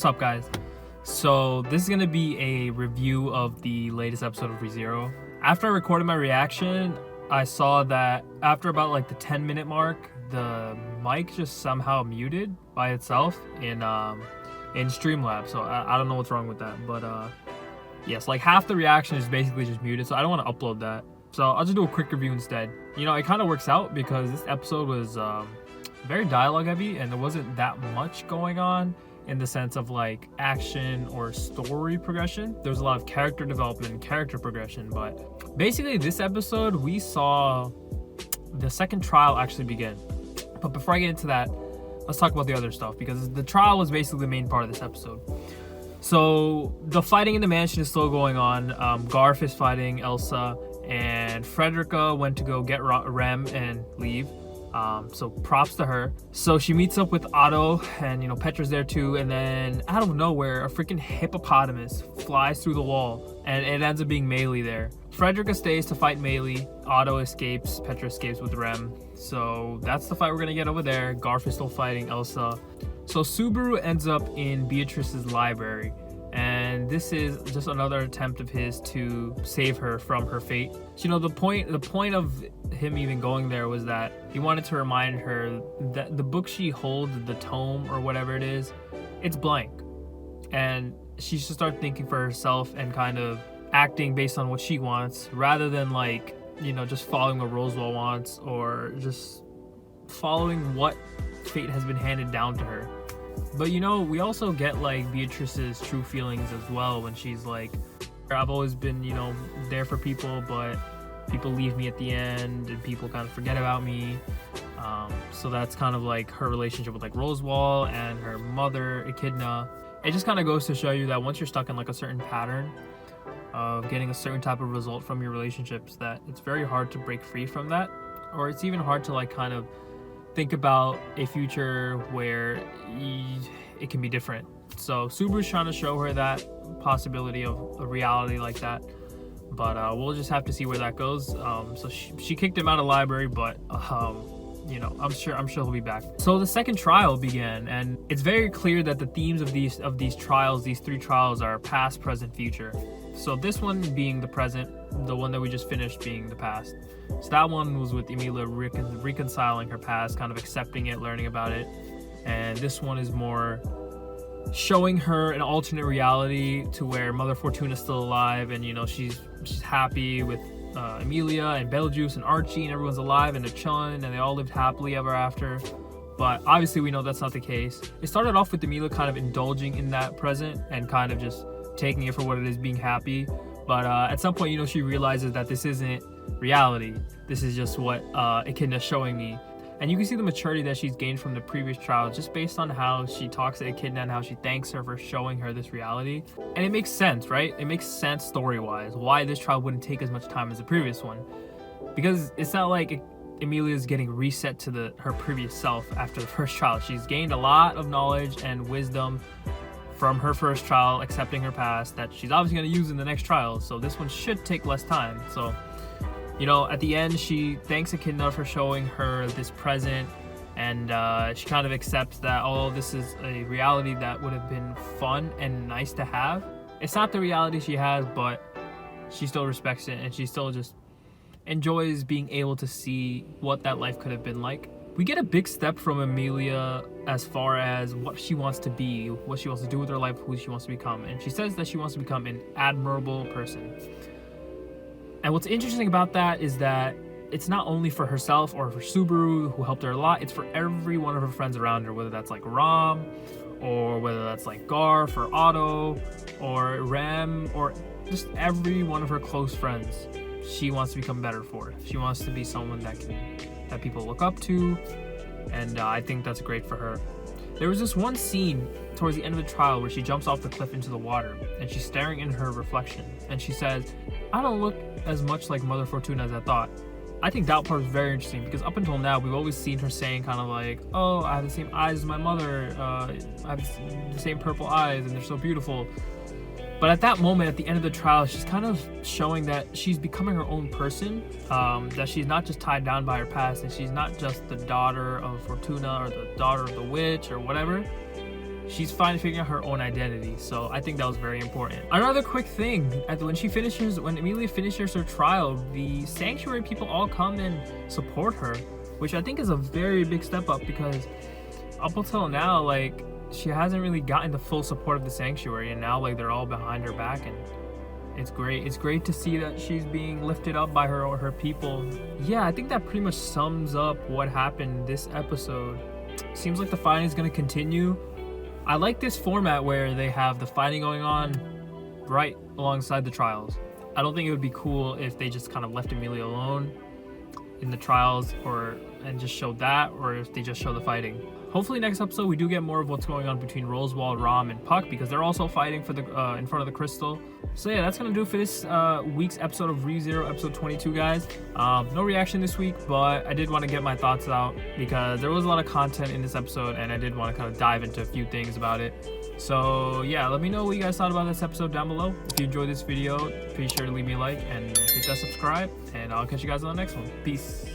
What's up, guys? So this is gonna be a review of the latest episode of ReZero. After I recorded my reaction, I saw that after about like the 10-minute mark, the mic just somehow muted by itself in Streamlabs. So I don't know what's wrong with that, but yes, like half the reaction is basically just muted. So I don't want to upload that. So I'll just do a quick review instead. You know, it kind of works out because this episode was very dialogue heavy and there wasn't that much going on in the sense of like action or story progression. There was a lot of character development, character progression, but basically this episode we saw the second trial actually begin. But before I get into that, let's talk about the other stuff because the trial was basically the main part of this episode. So the fighting in the mansion is still going on. Garf is fighting Elsa and Frederica went to go get Rem and leave. So props to her. So she meets up with Otto and, you know, Petra's there too. And then out of nowhere, a freaking hippopotamus flies through the wall and it ends up being Emilia there. Frederica stays to fight Emilia. Otto escapes. Petra escapes with Rem. So that's the fight we're going to get over there. Garf is still fighting Elsa. So Subaru ends up in Beatrice's library. And this is just another attempt of his to save her from her fate. You know, the point of him even going there was that he wanted to remind her that the book she holds, the tome or whatever it is, it's blank. And she should start thinking for herself and kind of acting based on what she wants rather than like, you know, just following what Roswell wants or just following what fate has been handed down to her. But you know, we also get like Beatrice's true feelings as well when she's like, I've always been, you know, there for people, but people leave me at the end and people kind of forget about me. So that's kind of like her relationship with like Rosewall and her mother, Echidna. It just kind of goes to show you that once you're stuck in like a certain pattern of getting a certain type of result from your relationships, that it's very hard to break free from that, or it's even hard to like kind of think about a future where it can be different. So Subaru's trying to show her that possibility of a reality like that, but we'll just have to see where that goes. So she kicked him out of the library, but you know, I'm sure he'll be back. So the second trial began, and it's very clear that the themes of these trials, these three trials, are past, present, future. So this one being the present, the one that we just finished being the past. So that one was with Emilia reconciling her past, kind of accepting it, learning about it. And this one is more showing her an alternate reality to where Mother Fortuna's still alive, and you know, she's happy with Emilia and Betelgeuse and Archie, and everyone's alive and they're chilling and they all lived happily ever after. But obviously we know that's not the case. It started off with Emilia kind of indulging in that present and kind of just taking it for what it is, being happy. But at some point, you know, she realizes that this isn't reality. This is just what Echidna's showing me. And you can see the maturity that she's gained from the previous trial just based on how she talks to Echidna and how she thanks her for showing her this reality. And it makes sense, right? It makes sense story-wise why this trial wouldn't take as much time as the previous one. Because it's not like Emilia's getting reset to her previous self after the first trial. She's gained a lot of knowledge and wisdom from her first trial, accepting her past, that she's obviously going to use in the next trial. So this one should take less time. So, you know, at the end, she thanks Echidna for showing her this present, and she kind of accepts that, oh, this is a reality that would have been fun and nice to have. It's not the reality she has, but she still respects it, and she still just enjoys being able to see what that life could have been like. We get a big step from Emilia as far as what she wants to be, what she wants to do with her life, who she wants to become. And she says that she wants to become an admirable person. And what's interesting about that is that it's not only for herself or for Subaru, who helped her a lot, it's for every one of her friends around her, whether that's like Ram, or whether that's like Garf or Otto or Rem, or just every one of her close friends. She wants to become better for. She wants to be someone that people look up to, and I think that's great for her. There was this one scene towards the end of the trial where she jumps off the cliff into the water and she's staring in her reflection and she says, I don't look as much like Mother Fortuna as I thought. I think that part is very interesting because up until now we've always seen her saying kind of like, oh, I have the same eyes as my mother, I have the same purple eyes and they're so beautiful. But at that moment, at the end of the trial, she's kind of showing that she's becoming her own person, that she's not just tied down by her past, and she's not just the daughter of Fortuna or the daughter of the witch or whatever. she's finally figuring out her own identity. So I think that was very important. Another quick thing, when Emilia finishes her trial, the sanctuary people all come and support her, which I think is a very big step up, because up until now, like, she hasn't really gotten the full support of the sanctuary, and now like they're all behind her back, and it's great. It's great to see that she's being lifted up by her people. Yeah, I think that pretty much sums up what happened this episode. Seems like the fighting is going to continue. I like this format where they have the fighting going on right alongside the trials. I don't think it would be cool if they just kind of left Emilia alone in the trials, and just showed that, or if they just show the fighting. Hopefully next episode we do get more of what's going on between Rosewald, Rom, and Puck, because they're also fighting for the in front of the crystal. So yeah, that's gonna do it for this week's episode of ReZero, episode 22, guys. No reaction this week, but I did want to get my thoughts out because there was a lot of content in this episode, and I did want to kind of dive into a few things about it. So yeah, let me know what you guys thought about this episode down below. If you enjoyed this video, be sure to leave me a like and hit that subscribe, and I'll catch you guys on the next one. Peace.